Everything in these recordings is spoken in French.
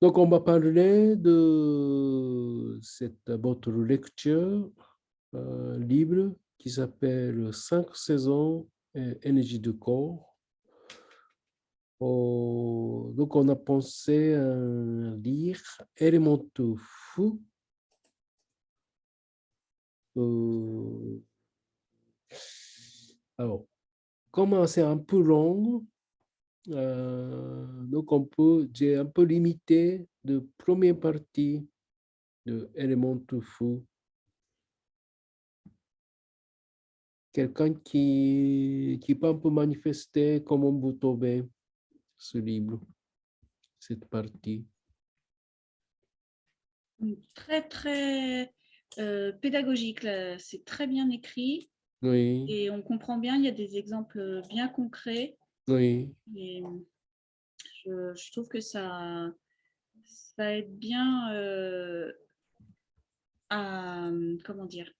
Donc, on va parler de votre lecture libre qui s'appelle 5 saisons et énergie de corps. Donc, on a pensé à lire Elemental Fou. Alors, comme c'est un peu long, donc j'ai un peu limité de première partie de Elemental Fou. Quelqu'un qui peut un peu manifester comment vous trouvez ce livre, cette partie. Très, très pédagogique, là. C'est très bien écrit Oui, et on comprend bien, il y a des exemples bien concrets. oui, Et je trouve que ça aide bien à, comment dire,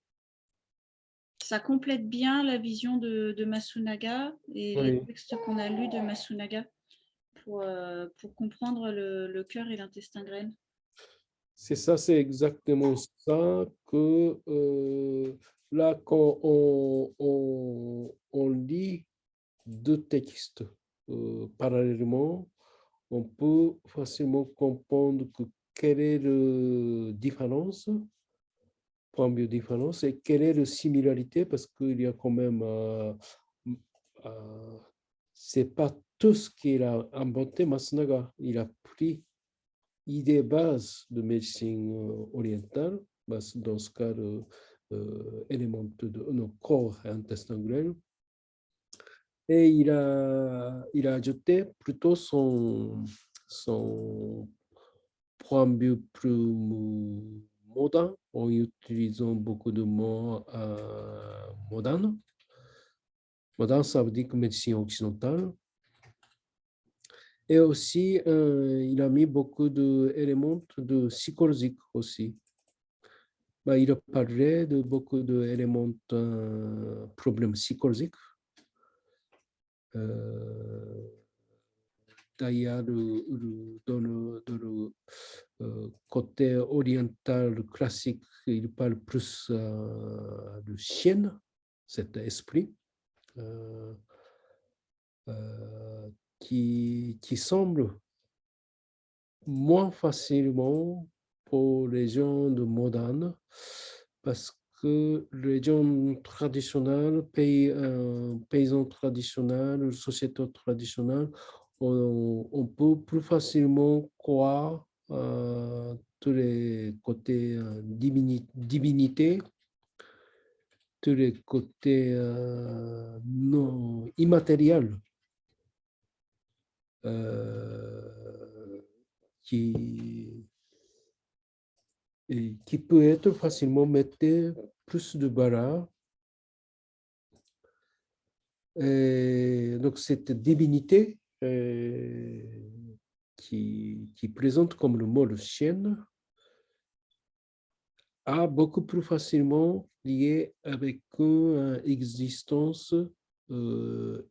ça complète bien la vision de Masunaga et les oui. textes qu'on a lus de Masunaga pour comprendre le cœur et l'intestin grêle. C'est ça, c'est exactement ça que là, quand on lit deux textes parallèlement, on peut facilement comprendre que quelle est la différence, point de vue différence, et quelle est la similarité, parce qu'il y a quand même, euh, c'est pas tout ce qu'il a inventé, Masunaga. Il a pris idée base de médecine orientale, dans ce cas, éléments de nos corps et intestin grêle, et il a ajouté plutôt son point de vue plus moderne, en utilisant beaucoup de mots modernes. Moderne, ça veut dire que médecine occidentale. Et aussi, il a mis beaucoup d'éléments de psychologique aussi. Il a parlé de beaucoup d'éléments de problèmes psychologiques. D'ailleurs, dans le côté oriental classique, il parle plus de chien, cet esprit, qui semble moins facilement pour les gens de moderne, parce que les gens traditionnels, paysans traditionnels, sociétés traditionnelles, on peut plus facilement croire tous les côtés divinité, tous les côtés non immatériels euh, qui, qui peut être facilement mettre plus de barrières. Donc, cette divinité qui présente comme le mot de chienne a beaucoup plus facilement lié avec une existence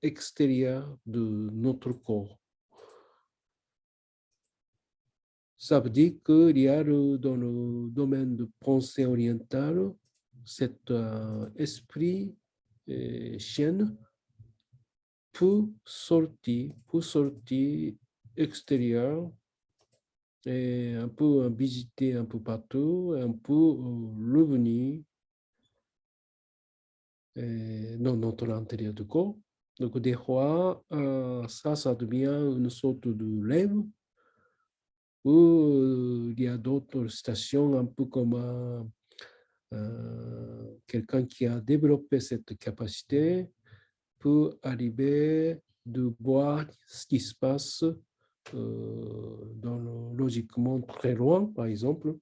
extérieure de notre corps. Ça veut dire qu'il y a dans le domaine de pensée orientale cet esprit chienne peut sortir extérieur et un peu visiter un peu partout, un peu revenir dans notre intérieur du corps. Donc, des fois, ça devient une sorte de rêve où il y a d'autres stations, un peu comme quelqu'un qui a développé cette capacité peut arriver de voir ce qui se passe logiquement très loin, par exemple.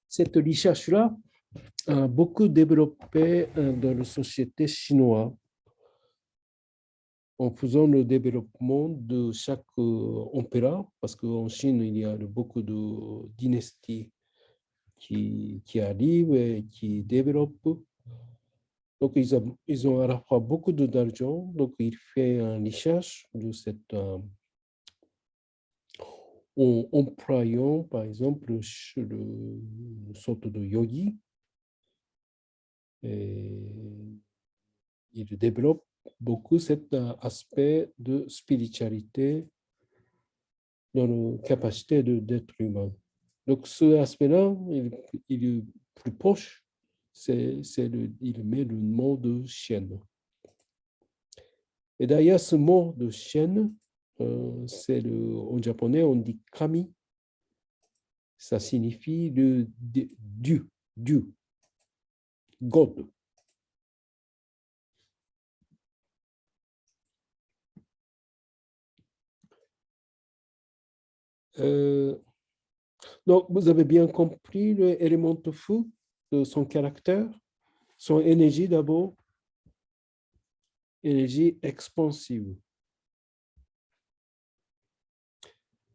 Cette recherche-là a beaucoup développé dans la société chinoise en faisant le développement de chaque empereur, parce qu'en Chine, il y a beaucoup de dynasties qui arrivent et qui développent. Donc, ils ont à la fois beaucoup d'argent, donc il fait une recherche de cette en employant, par exemple, une sorte de yogi. Et il développe beaucoup cet aspect de spiritualité dans nos capacités d'être humain. Donc, ce aspect-là, il est plus proche, il met le mot de chienne. Et d'ailleurs, ce mot de chienne, en japonais, on dit kami. Ça signifie Dieu, God. Donc, vous avez bien compris l'élément de feu, son caractère, son énergie d'abord, énergie expansive,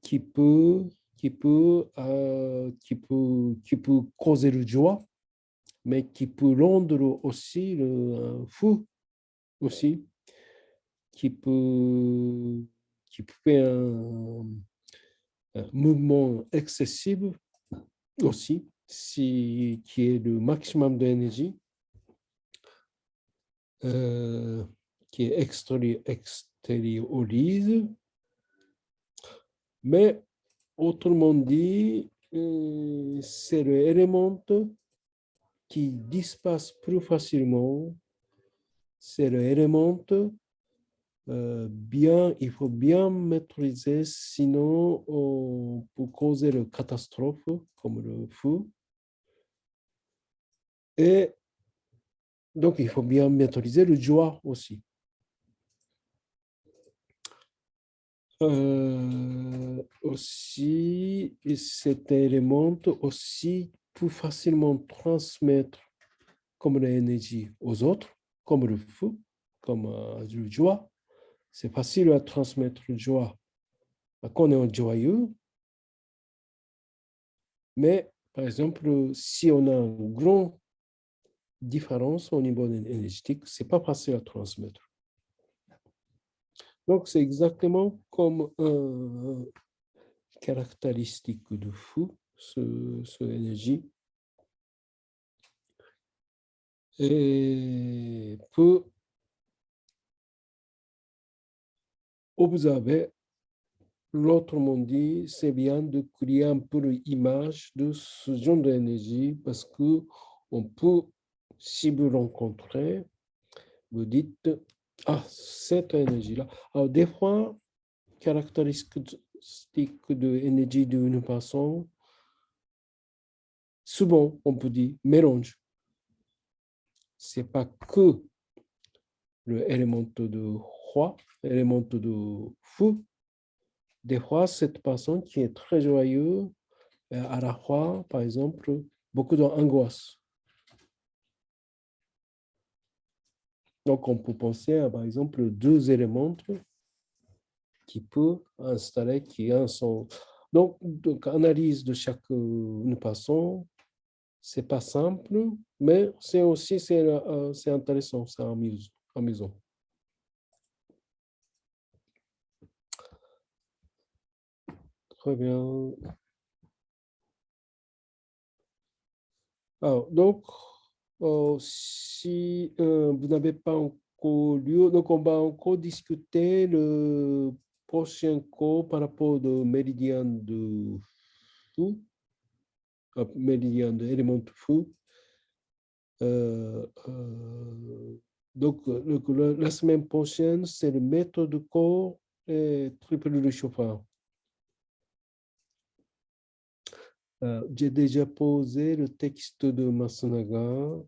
qui peut causer le joie, mais qui peut rendre aussi le fou, aussi, qui peut faire un mouvement excessif aussi, qui est le maximum d'énergie, qui est extériorise. Mais autrement dit, c'est l'élément qui disparaît plus facilement. C'est l'élément il faut bien maîtriser, sinon on peut causer une catastrophe comme le feu. Et donc, il faut bien maîtriser le joie aussi. Aussi, cet élément aussi peut facilement transmettre comme l'énergie aux autres, comme le feu, comme le joie. C'est facile à transmettre le joie quand on est joyeux, mais par exemple, si on a une grande différence au niveau énergétique, ce n'est pas facile à transmettre. Donc, c'est exactement comme une caractéristique du feu, cette énergie. Et peut observer, l'autrement dit, c'est bien de créer un peu l'image de ce genre d'énergie parce que on peut, si vous rencontrez, vous dites, ah, cette énergie-là. Alors, des fois, caractéristique de l'énergie d'une personne, souvent, on peut dire mélange. Ce n'est pas que l'élément de roi, l'élément de feu. Des fois, cette personne qui est très joyeuse, à la fois, par exemple, beaucoup d'angoisse. Donc, on peut penser à, par exemple, deux éléments qui peuvent installer, qui sont... Donc, analyse de chaque une personne, c'est pas simple, mais c'est aussi, c'est intéressant, c'est amusant. Très bien. Alors, donc, si vous n'avez pas encore lu, donc on va encore discuter le prochain cours par rapport au méridien de feu, méridien de élément de feu. Donc, la semaine prochaine, c'est le maître de corps et triple réchauffement. J'ai déjà posé le texte de Masunaga.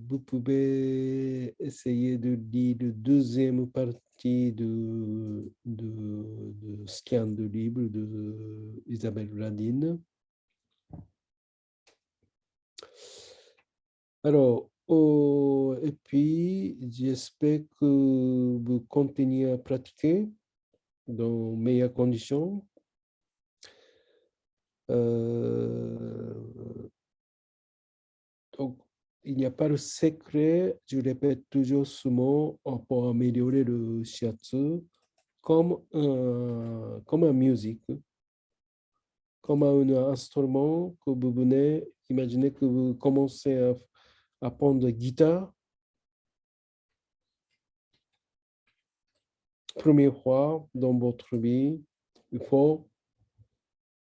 Vous pouvez essayer de lire la deuxième partie de scan de livre de Isabelle Radine. Alors, et puis, j'espère que vous continuez à pratiquer dans meilleures conditions. Donc, il n'y a pas de secret, je répète toujours ce mot pour améliorer le shiatsu. comme un musique, comme un instrument que vous venez, imaginez que vous commencez à apprendre la guitare. Première fois dans votre vie, il faut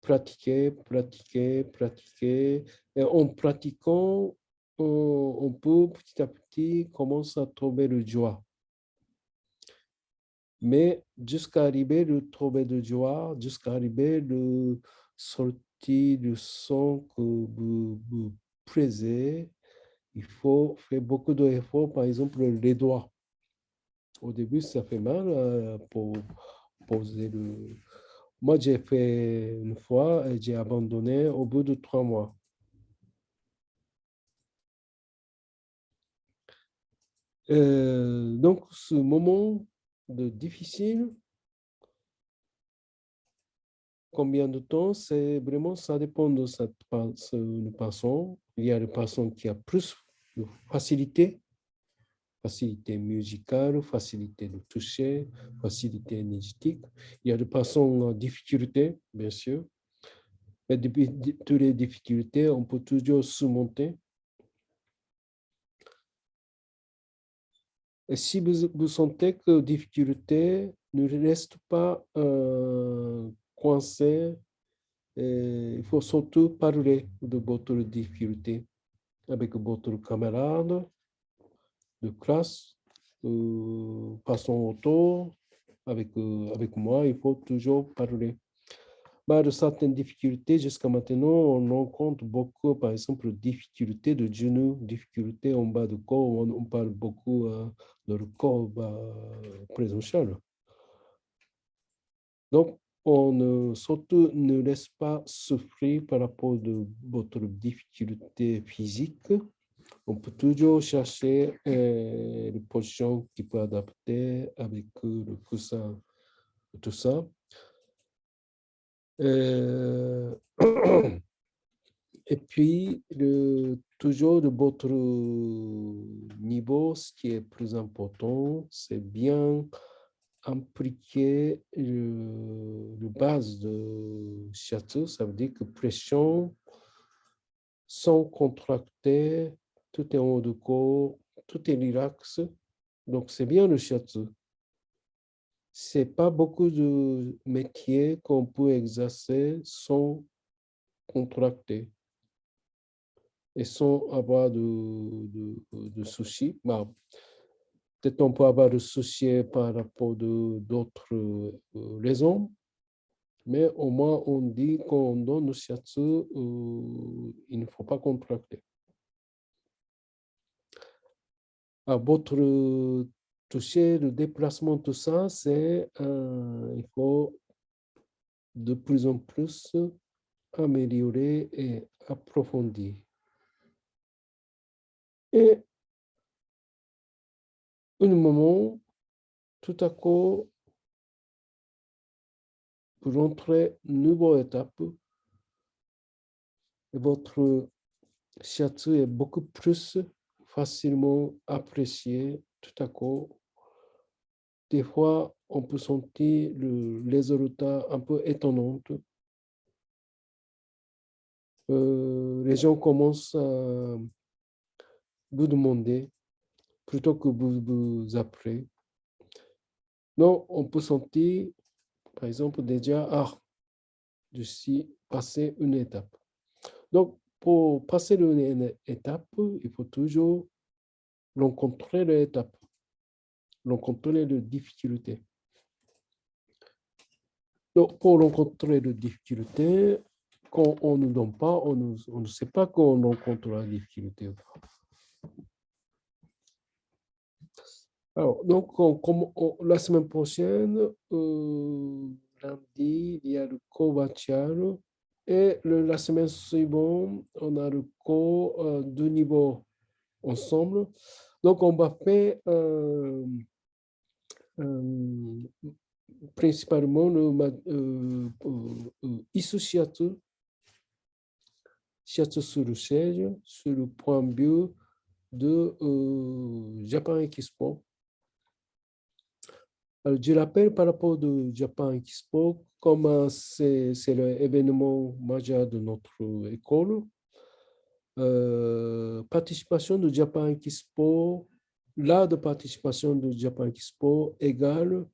pratiquer, pratiquer, pratiquer. Et en pratiquant, on peut petit à petit commencer à trouver le joie. Mais jusqu'à arriver à trouver de joie, jusqu'à arriver à sortir du son que vous plaisez, il faut faire beaucoup d'efforts, par exemple les doigts. Au début, ça fait mal pour poser le... Moi, j'ai fait une fois et j'ai abandonné au bout de 3 mois. Donc, ce moment de difficile, combien de temps, c'est vraiment, ça dépend de cette personne. Il y a des personnes qui ont plus de facilité, facilité musicale, facilité de toucher, facilité énergétique. Il y a des personnes en difficulté, bien sûr. Mais depuis toutes les difficultés, on peut toujours surmonter. Et si vous sentez que les difficultés ne restent pas coincées, il faut surtout parler de votre difficulté avec votre camarade de classe, passant autour, avec moi, il faut toujours parler. De certaines difficultés, jusqu'à maintenant, on rencontre beaucoup, par exemple, difficultés de genoux, difficultés en bas du corps, on parle beaucoup de le corps présentiel. Donc, surtout ne laisse pas souffrir par rapport à votre difficulté physique. On peut toujours chercher une position qui peut adapter avec le coussin, tout ça. Et puis, toujours de votre niveau, ce qui est plus important, c'est bien impliquer le base de shiatsu, ça veut dire que pression sans contracter, tout est en haut du corps, tout est relax. Donc, c'est bien le shiatsu. C'est pas beaucoup de métiers qu'on peut exercer sans contracter et sans avoir de soucis. Peut-être on peut avoir de soucis par rapport à d'autres raisons, mais au moins on dit qu'on donne le shiatsu, il ne faut pas contracter. À votre toucher, le déplacement, tout ça, il faut de plus en plus améliorer et approfondir. Et un moment, tout à coup, pour entrer une nouvelle étape, votre shiatsu est beaucoup plus facilement apprécié tout à coup. Des fois, on peut sentir les résultats un peu étonnants. Les gens commencent à vous demander plutôt que vous appeler. Non, on peut sentir, par exemple, déjà, je suis passé une étape. Donc, pour passer une étape, il faut toujours rencontrer l'étape, rencontrer les difficultés. Donc, pour rencontrer les difficultés, quand on ne donne pas, on ne sait pas quand on rencontre la difficulté. Alors, donc, la semaine prochaine, lundi, il y a le covachial. Et la semaine suivante, on a le cours de niveau ensemble. Donc, on va faire principalement le Isu Shiatsu, Shiatsu sur le siège, sur le point de vue de Japan Expo. Alors, je rappelle par rapport au Japan Expo, comme c'est l'événement majeur de notre école, participation du Japan Expo, là de participation du Japan Expo égale,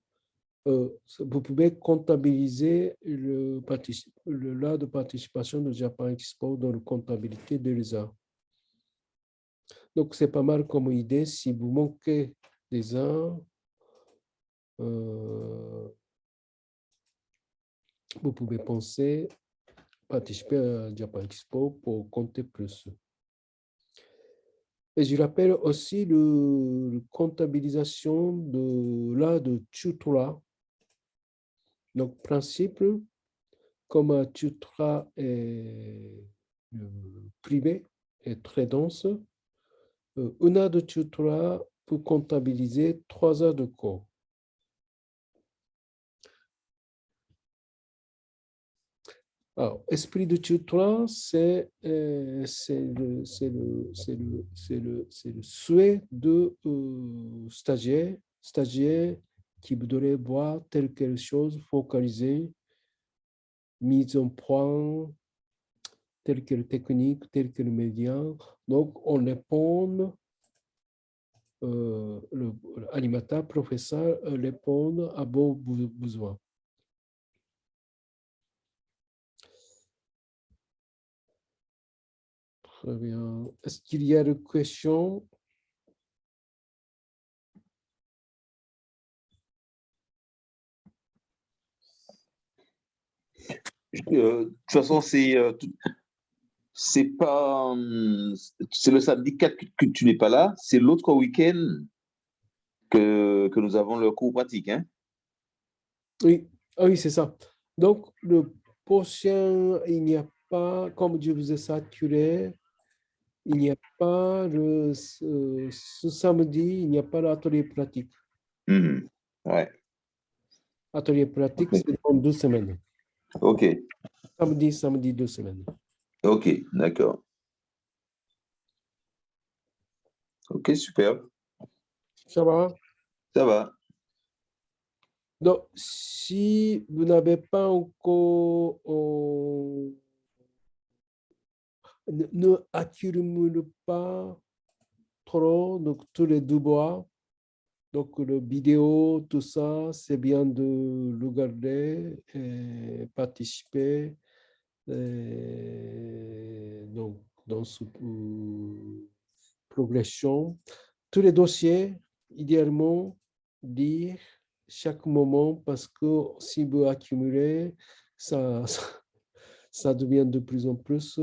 vous pouvez comptabiliser là de participation du Japan Expo dans la comptabilité de l'ESA. Donc, c'est pas mal comme idée. Si vous manquez des heures, vous pouvez penser participer à Japan Expo pour compter plus. Et je rappelle aussi la comptabilisation de tutorat. Donc, principe, comme un tutorat est privé et très dense, une heure de tutorat pour comptabiliser 3 heures de cours. Alors, esprit de tutorat, c'est le souhait de stagiaire qui voudrait voir telle quelque chose focalisé, mise en point, telle quelle technique, tel quel média. Donc, on répond, l'animateur, professeur répond à vos besoins. Très bien. Est-ce qu'il y a des questions? De toute façon, c'est pas. C'est le samedi 4 que tu n'es pas là, c'est l'autre week-end que nous avons le cours pratique. Hein? Oui, ah oui, c'est ça. Donc, le prochain, il n'y a pas, comme je vous ai saturé, il n'y a pas ce samedi, il n'y a pas l'atelier pratique. Ouais. Atelier pratique, c'est dans 2 semaines. OK. Samedi, 2 semaines. OK, d'accord. OK, super. Ça va? Ça va. Donc, si vous n'avez pas encore, ne accumule pas trop, donc tous les devoirs. Donc, le vidéo, tout ça, c'est bien de le garder et participer donc, dans cette progression. Tous les dossiers, idéalement, lire chaque moment parce que si vous accumulez, ça devient de plus en plus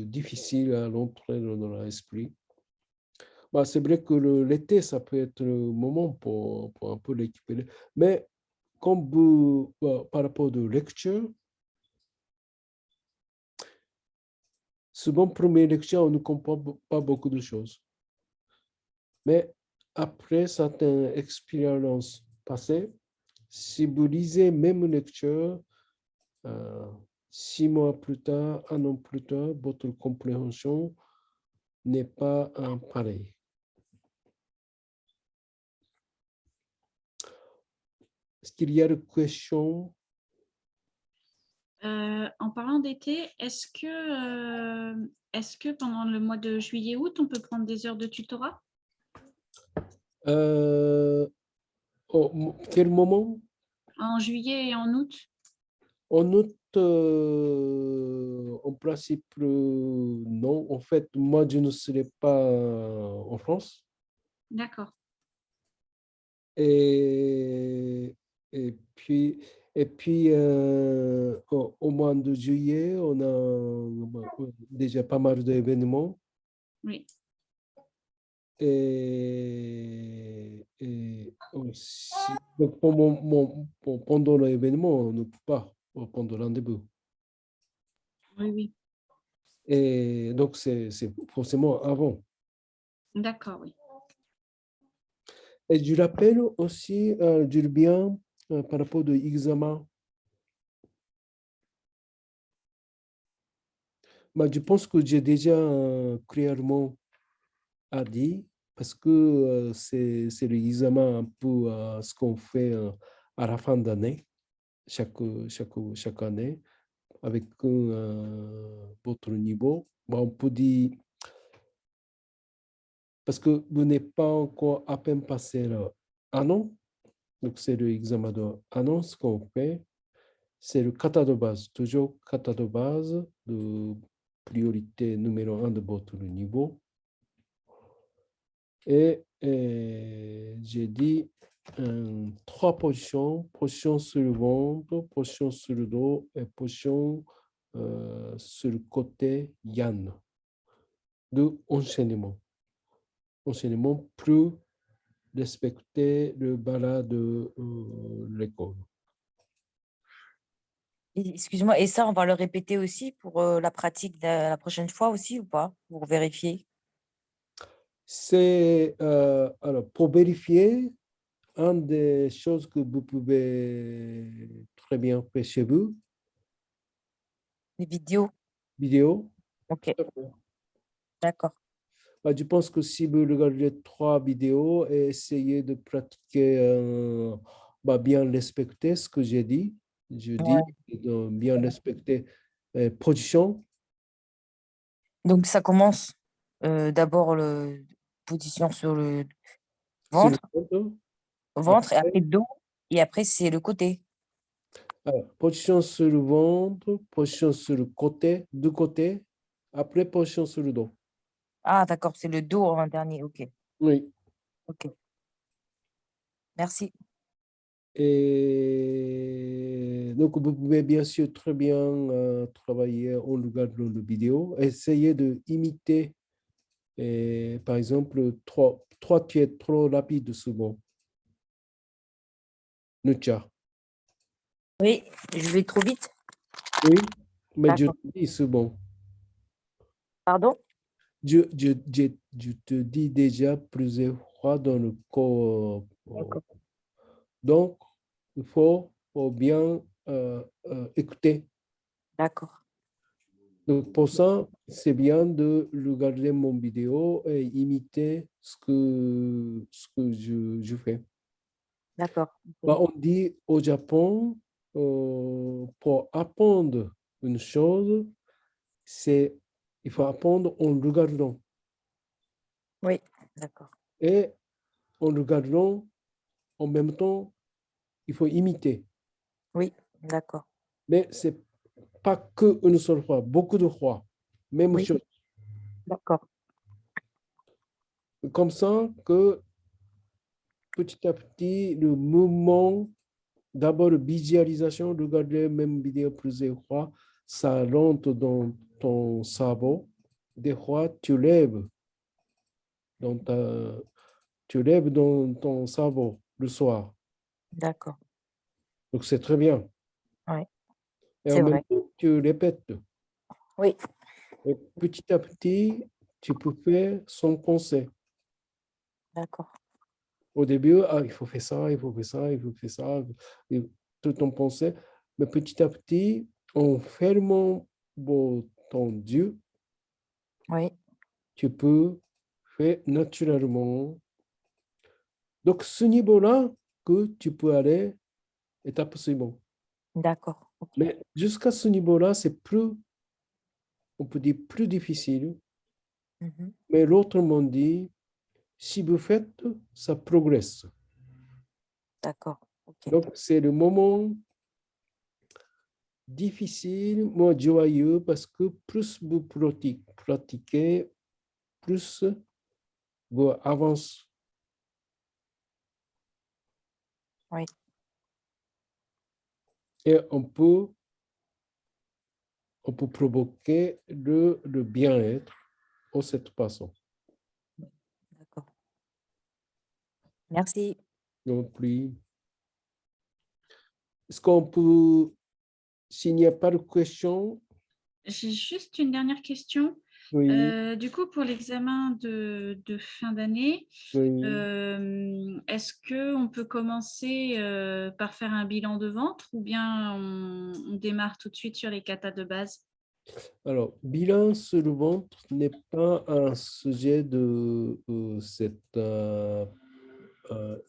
difficile à l'entrer dans l'esprit. Bah, c'est vrai que l'été, ça peut être le moment pour un peu récupérer. Mais comme par rapport de lecture, souvent, première lecture, on ne comprend pas beaucoup de choses. Mais après certaines expériences passées, si vous lisez même lecture, 6 mois plus tard, 1 an plus tard, votre compréhension n'est pas pareille. Est-ce qu'il y a des questions? En parlant d'été, est-ce que pendant le mois de juillet-août, on peut prendre des heures de tutorat? Quel moment? En juillet et en août? En août, en principe, non. En fait, moi, je ne serai pas en France. D'accord. Et, et puis, au mois de juillet, on a déjà pas mal d'événements. Oui. Et aussi, donc, pendant l'événement, on ne peut pas prendre rendez-vous. Oui, oui. Et donc, c'est forcément avant. D'accord, oui. Et je rappelle aussi, du bien par rapport aux examens. Je pense que j'ai déjà clairement dit, parce que c'est l'examen un peu ce qu'on fait à la fin d'année, chaque année, avec votre niveau. On peut dire, parce que vous n'êtes pas encore à peine passé un an, donc c'est l'examen de un an, ce qu'on fait, c'est le kata de base, toujours kata de base de priorité numéro 1 de votre niveau. Et j'ai dit trois positions, position sur le ventre, position sur le dos et position sur le côté yan, de enchaînement. Enchaînement pour respecter le bala de l'école. Excuse-moi, et ça, on va le répéter aussi pour la pratique de la prochaine fois aussi ou pas, pour vérifier? C'est alors pour vérifier, une des choses que vous pouvez très bien faire chez vous, Les vidéos? vidéo. Ok, d'accord. Je pense que si vous regardez 3 vidéos et essayez de pratiquer, bien respecter ce que j'ai dit, je dis, Ouais. de bien respecter position. Donc, ça commence d'abord le position sur le Sur le ventre, ventre. et après dos, et après, c'est le côté. Alors, position sur le ventre, position sur le côté, deux côtés, après position sur le dos. Ah, d'accord, c'est le dos en dernier. Ok, Oui. ok. Merci. Et donc, vous pouvez bien sûr très bien travailler en regardant la vidéo. Essayez de imiter, par exemple, trois tiers trop rapides souvent. Nucha. Oui, je vais trop vite. Oui, mais je D'accord. te dis souvent. Pardon? Je te dis déjà plusieurs fois dans le corps. D'accord. Donc, il faut bien écouter. D'accord. Donc, pour ça, c'est bien de regarder mon vidéo et imiter ce que je fais. D'accord. On dit au Japon, pour apprendre une chose, il faut apprendre en regardant. Oui, d'accord. Et en regardant, en même temps, il faut imiter. Oui, d'accord. Mais ce n'est pas qu'une seule fois, beaucoup de fois. Même Oui, chose. d'accord. Comme ça que petit à petit, le mouvement, d'abord visualisation, regarder même vidéo plusieurs fois, ça rentre dans ton cerveau. Des fois, tu lèves dans ton cerveau le soir. D'accord. Donc, c'est très bien. Oui, Et en c'est même vrai. temps, tu répètes. Oui, Et petit à petit, tu peux faire sans penser. d'accord. Au début, il faut faire ça, il faut faire ça, il faut faire ça, et tout en pensée. Mais petit à petit, en fermant ton Dieu, Oui, tu peux faire naturellement. Donc, ce niveau-là, que tu peux aller étape suivante. d'accord. Ok. Mais jusqu'à ce niveau-là, c'est plus, on peut dire plus difficile. Mhm. Mais l'autrement dit, si vous faites, ça progresse. D'accord. Ok. Donc, c'est le moment difficile, moins joyeux, parce que plus vous pratiquez, plus vous avancez. Oui, Et on peut provoquer le bien-être de cette façon. d'accord. Merci. Non plus. Est-ce qu'on peut, s'il n'y a pas de questions, J'ai juste une dernière question. oui, Du coup, pour l'examen de fin d'année, oui. est-ce qu'on peut commencer par faire un bilan de ventre ou bien on démarre tout de suite sur les katas de base? Alors, bilan sur le ventre n'est pas un sujet de cet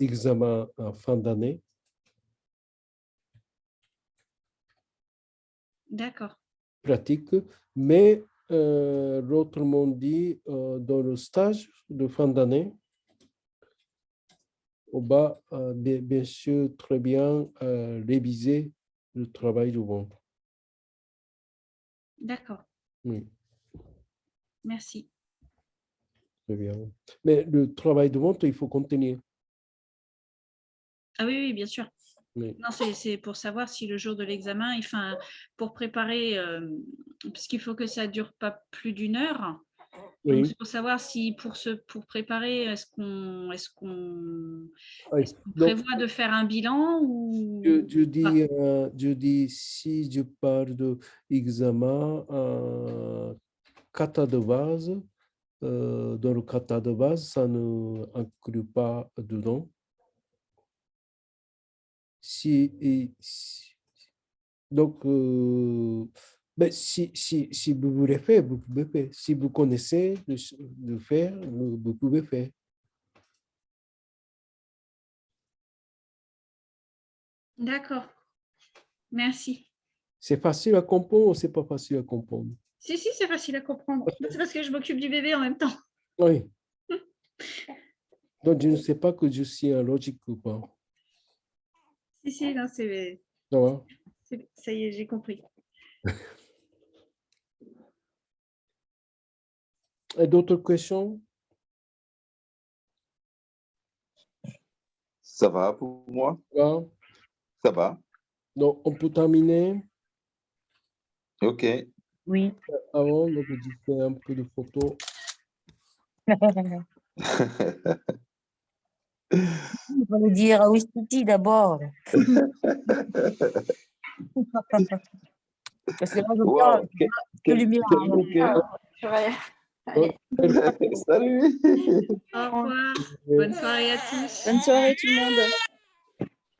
examen en fin d'année. D'accord. Pratique, mais autrement dit, dans le stage de fin d'année, on va bien sûr très bien réviser le travail du ventre. D'accord. Oui, Merci. très bien. Mais le travail du ventre, il faut continuer. Ah oui, oui, bien sûr. Oui. Non, c'est pour savoir si le jour de l'examen, enfin, pour préparer, parce qu'il faut que ça dure pas plus d'1 heure. Donc, Oui. c'est pour savoir si pour préparer, est-ce qu'on Oui. Donc, prévoit de faire un bilan ou je dis, si je parle de examen, kata de base, dans le kata de base, ça ne inclut pas dedans. Donc, ben, si vous voulez faire, vous pouvez faire. Si vous connaissez de faire, vous pouvez faire. D'accord. Merci. C'est facile à comprendre ou c'est pas facile à comprendre? Si, c'est facile à comprendre. C'est parce que je m'occupe du bébé en même temps. Oui. Donc, je ne sais pas que je suis en logique ou pas. Si, non, Ça va? ça y est, j'ai compris. Et d'autres questions? Ça va pour moi? Là? Ça va. Donc, on peut terminer OK. Oui. avant. Donc, je fais un peu de photos. Il fallait dire ah oui, Titi d'abord. Parce que là, je vois Wow, que lumière. Salut. Au revoir. Bonne soirée à tous. Bonne soirée tout le monde.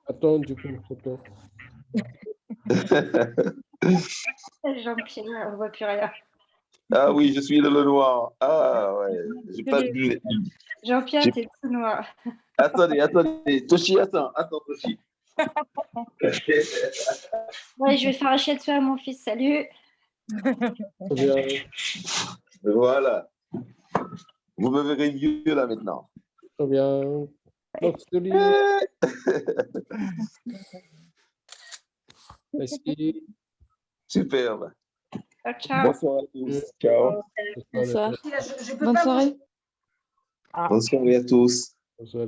Attends, je fais une photo. Jean-Pierre, on voit plus rien. Ah oui, je suis dans le noir. Ah ouais, j'ai pas vu. Jean-Pierre, J'ai- t'es tout noir. Attendez. Toshi, attends, Toshi. Ouais, je vais faire un shiatsu à mon fils. Salut. Très bien. Voilà. Vous me verrez mieux là maintenant. Très bien. Donc, salut. Merci. Superbe. Ciao, ciao. Bonsoir à tous. Ciao. Bonsoir. Je peux Bonne pas soirée. Bonne soirée à tous. Bonsoir.